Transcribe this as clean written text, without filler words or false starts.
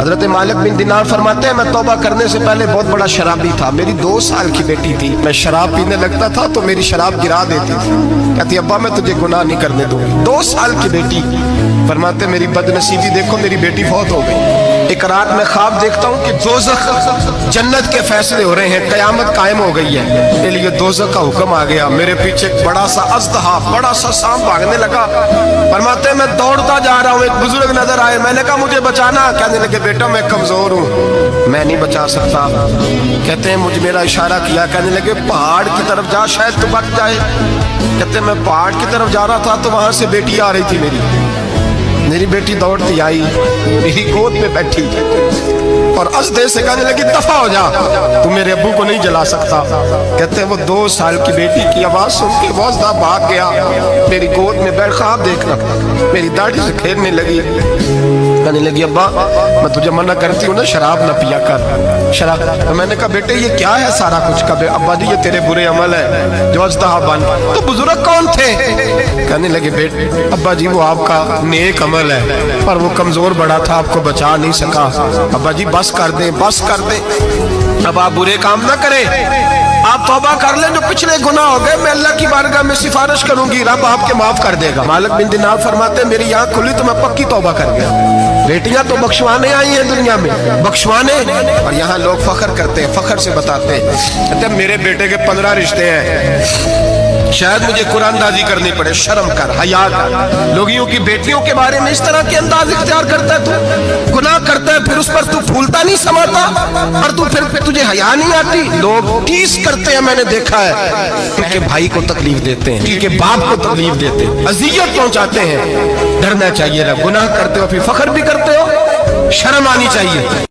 حضرت مالک بن دینار فرماتے ہیں میں توبہ کرنے سے پہلے بہت بڑا شرابی تھا، میری 2 سال کی بیٹی تھی، میں شراب پینے لگتا تھا تو میری شراب گرا دیتی تھی، کہتی ابا میں تجھے گناہ نہیں کرنے دوں گی۔ 2 سال کی بیٹی، فرماتے میری بدنصیبی دیکھو میری بیٹی فوت ہو گئی۔ ایک رات میں خواب دیکھتا ہوں کہ دوزخ جنت کے فیصلے ہو رہے ہیں، قیامت قائم ہو گئی ہے، میرے لیے دوزخ کا حکم آ گیا، میرے پیچھے ایک بڑا سا اژدہا، بڑا سا سانپ بھاگنے لگا۔ فرماتے ہیں میں دوڑتا جا رہا ہوں، ایک بزرگ نظر آئے، میں نے کہا مجھے بچانا، کہنے لگے بیٹا میں کمزور ہوں، میں نہیں بچا سکتا۔ کہتے ہیں مجھے میرا اشارہ کیا، کہنے لگے پہاڑ کی طرف جا شاید تو بچ جائے۔ کہتے ہیں میں پہاڑ کی طرف جا رہا تھا تو وہاں سے بیٹی آ رہی تھی، میری بیٹی دوڑتی آئی، میری گود میں بیٹھی اور اژدہے سے کہنے لگی دفع ہو جا، تو میرے ابو کو نہیں جلا سکتا۔ کہتے ہیں وہ 2 سال کی بیٹی کی آواز سن کے وہ اژدہا بھاگ گیا، میری گود میں بیٹھ خواب دیکھنا، میری داڑھی سے کھیلنے لگی، کہنے لگی ابا میں تجھے منع کرتی ہوں نا شراب نہ پیا کر شراب۔ میں نے کہا بیٹے یہ کیا ہے سارا کچھ؟ کبھی ابا جی یہ تیرے برے عمل ہے جو اژدہا بن۔ تو بزرگ کون تھے؟ کہنے لگے بیٹے ابا جی وہ آپ کا نیک عمل ہے پر وہ کمزور بڑا تھا، آپ کو بچا نہیں سکا، ابا جی بس کر دیں بس کر دیں، اب آپ برے کام نہ کریں، آپ توبہ کر لیں، جو پچھلے گناہ ہو گئے میں اللہ کی بارگاہ میں سفارش کروں گی، رب آپ کے معاف کر دے گا۔ مالک بن دینار فرماتے ہیں میری آنکھ کھلی تو میں پکی توبہ کر گیا۔ بیٹیاں تو بخشوانے آئی ہیں دنیا میں، بخشوانے، اور یہاں لوگ فخر کرتے ہیں، فخر سے بتاتے ہیں، کہتے ہیں میرے بیٹے کے 15 رشتے ہیں، شاید مجھے قرآن دازی کرنی پڑے، شرم کر، حیا کر، لوگوں کی بیٹیوں کے بارے میں اس طرح کے انداز اختیار کرتا ہے، تو گناہ کرتا ہے پھر اس پر تو پھولتا نہیں سماتا، اور تو پھر تجھے حیا نہیں آتی۔ لوگ ٹیس کرتے ہیں، میں نے دیکھا ہے، کیونکہ بھائی کو تکلیف دیتے ہیں، کیونکہ باپ کو تکلیف دیتے ہیں، اذیت پہنچاتے ہیں۔ ڈرنا چاہیے، گناہ کرتے ہو پھر فخر بھی کرتے ہو، شرم آنی چاہیے۔